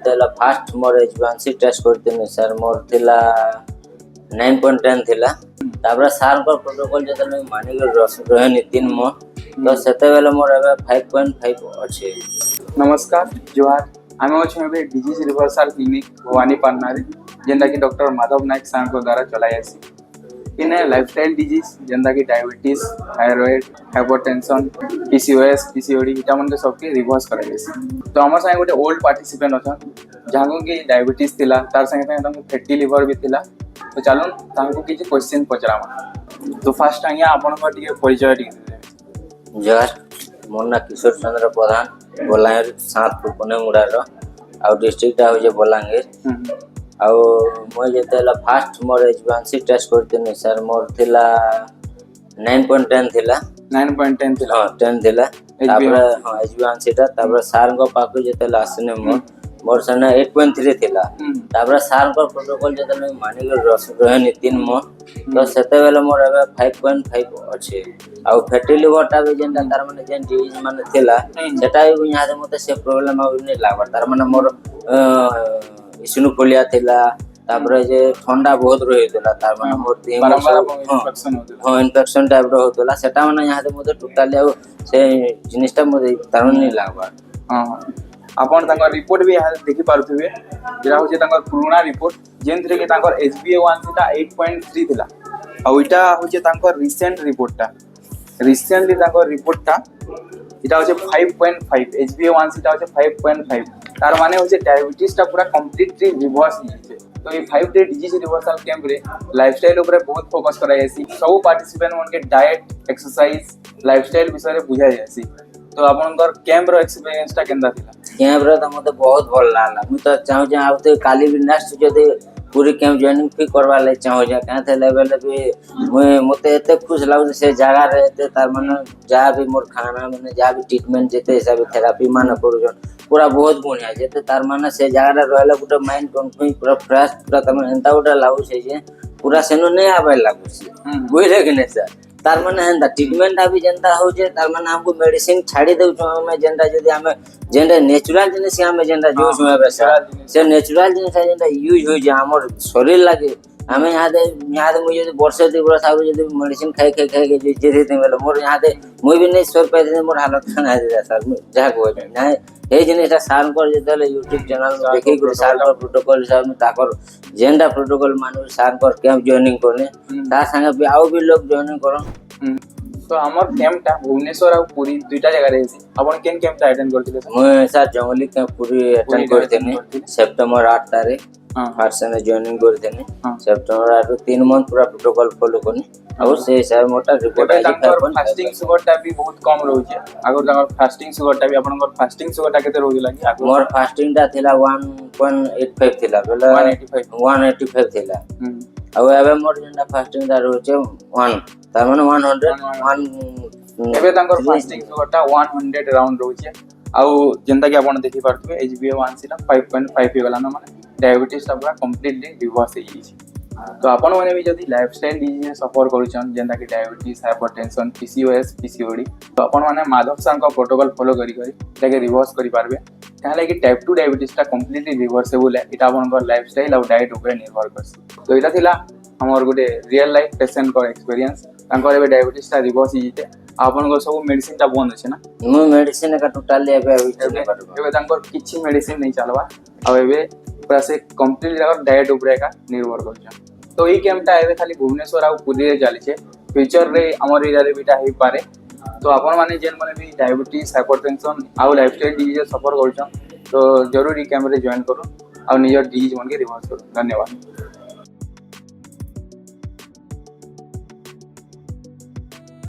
ଯେତେବେଳେ ଫାଷ୍ଟ ମୋର ଏଚ୍1C ଟେଷ୍ଟ କରିଥିଲି ସାର୍ ମୋର ଥିଲା 9.10 ଥିଲା। ତାପରେ ସାର୍ଙ୍କ ପ୍ରୋଟୋକଲ୍ ଯେତେବେଳେ ମାନିକି ରହେନି 3 month ତ ସେତେବେଳେ ମୋର ଏବେ 5.5 ଅଛି। नमस्कार जोहार आम अच्छे डिजीज रिवर्सल क्लिनिक भवानीपाटना जेनटा कि डॉक्टर माधव नायक सार द्वारा चलाइसी इन्हें लाइफस्टाइल डिजीज जेनटा कि diabetes thyroid hypertension PCOS PCOD इटा मन सबके रिवर्स कराइसी। तो आम संगे गोटे ओल्ड पार्टिसिपेंट अच्छा जहाँ कि डायबिटीज थिला तार संगे संगे फैटी लिवर भी थिला। तो चलो तांको किसी क्वेश्चन पचरामा। तो फास्ट आज्ञा आपनकर टिके परिचय टिके जोहार मोर ना किशोर चंद्र प्रधान बलांगीर सातपुर पुनेमुड़ार आउ डिस्ट्रिक्ट हूँ बलांगीर आउ मुझे जेतेला फास्ट मोर एचवांसी टेस्ट करथिनी सर मोर थिला 9.10 थिला 9.10 थिला 10 थिला तापर हां एचवांसी ता तापर सार को पाकु जेतेला आसने मोर सने 8.3 थिला तापर सार को प्रोटोकॉल जेतेला मानि के रहनी 3 month तो सेतेबेले मोर एबे 5.5 अछि आउ फैटी लिवर ता भी जेंटा तार माने जेन डिजीज माने थिला सेटा भी यहाँ से मते से प्रॉब्लम आ नै लागबा तार माने मोर इसिनोफिलिया थिला तापर जे ठंडा बहुत रहितला तार माने मोर देह में हां इन्फेक्शन टाइप रो होतला सेटा माने यहाँ से मते टोटली आ से जिनिसटा मते तार नै लागबा। हां आपण तांकर रिपोर्ट भी यहाँ देखि पारुथिबे जेरा होचे तांकर पुराना रिपोर्ट जेनथरे के तांकर HbA1c ता 8.3 थिला आ ओइटा होचे तांकर रिसेंट रिपोर्ट ता रिसेंटली तांकर रिपोर्ट ता इटा होचे 5.5 HbA1c ता होचे 5.5 तार माने होचे डायबिटीज ता पूरा कंप्लीटली रिवर्स हिचे। तो ये 5 डे डिजीज रिवर्सल कैंप रे लाइफस्टाइल ऊपर बहुत फोकस करा जायसी सब पार्टिसिपेंट मन के डाइट एक्सरसाइज लाइफस्टाइल विषय रे बुझा जायसी। तो आपनकर कैंप रो एक्सपीरियंस ता केंदा थिला? कैंप रे त मते बहुत भल लागला मु त चाहू जे आउते काली भी नेक्स्ट जदे पूरी कैंप जॉइनिंग भी करवा ले चाहू जे काथे लेवल भी मते एते खुश लागु से जगह रे एते तार माने जा भी मोर खाना माने जा भी ट्रीटमेंट जेते हिसाब थेरेपी माने करू जन पूरा बहुत बढ़िया जेते तार माने से जगह रे रहले गुटे माइंड कॉन्फिडेंस पूरा फ्रेश पूरा तमे एंता गुटे लागु से जे पूरा सेनो नै आबे लागु से बुझले कि नै सर तार माने हेंता ट्रीटमेंट भी जेंता हो जे तार माने हमको मेडिसिन छाड़ी दउ छ हमें जेंता जदी हमें जेंता नेचुरल जिनिस हमें जेंता यूज होबे से नेचुरल जिनिस जेंता यूज हो जे हमर शरीर लागे हमें यहाँ दे मुझे वर्षे 2 वर्ष आगु जदी मेडिसिन खाई जे जे बेले मोर यहाँ दे मुई भी नहीं सोर पाए मोर हालत खना दे सर जा को नै ए जिनिसटा सार कर जेतले YouTube चैनल में देखि गुरु सार कर प्रोटोकॉल हिसाब में ताकर जेंटा प्रोटोकॉल मानु सार कर कैंप जॉइनिंग करने ता संगे भी आउ भी लोग जॉइनिंग करन। तो हमर कैंप ता भुवनेश्वर आ पुरी दुईटा जगह रहसी अपन केन कैंप ता अटेंड करथिले? मैं सर जंगली कैंप पूरी अटेंड करथिनी सितंबर 8 तारीख फर्स्ट से जॉइनिंग करथिनी सितंबर 8 3 मंथ पूरा प्रोटोकॉल फॉलो करनी और से हिसाब मोटा रिपोर्ट आई फास्टिंग शुगर टा भी बहुत कम रहउ छै अगर ताकर फास्टिंग शुगर टा भी आपनकर फास्टिंग शुगर टा केते रहउ लागी मोर फास्टिंग टा थिला 1.85 थिला बेला 185 थिला अब एबे मोर जेंटा फास्टिंग टा रहउ छै 1 तार माने 100 एबे ताकर फास्टिंग शुगर टा 100 अराउंड रहउ छै आउ जेंता कि आपण देखि पारथबे HbA1c टा 5.5 गला न माने डायबिटीज टा पूरा कंप्लीटली रिवर्स हो जाई छै। तो आपण माने भी जदी लाइफस्टाइल डिजीज सफर करूछन जेंता कि डायबिटीज हाइपरटेंशन पीसीओएस पीसीओडी तो आपण माने माधव सर का प्रोटोकॉल फॉलो करी ताके रिवर्स करी पारबे काहे कि टाइप 2 डायबिटीज टा कंप्लीटली रिवर्सेबल है इटा आपनकर लाइफस्टाइल और डाइट ऊपर निर्भर करसी। तो इटा थिला हमर गुटे रियल लाइफ पेशेंट को एक्सपीरियंस तांकर एबे डायबिटीज टा रिवर्स हिते आपनकर सब मेडिसिन टा बंद छै ना मु मेडिसिन का टोटली एबे तांकर किछि मेडिसिन नहीं चलबा अब एबे पूरा से कंप्लीटली ताकर डाइट ऊपर का निर्भर करछ। तो ई कैंपटा एबे खाली भुवनेश्वर आ पुरी रे चली छे फ्यूचर रे हमर एरिया रे बिटा हे पारे। तो आपण माने जेन माने भी डायबिटीज हाइपरटेंशन आ लाइफस्टाइल डिजीज सफर करछन तो जरूर ई कैंप रे जॉइन करू आ नियर डिजीज मन के रिवर्स करू। धन्यवाद।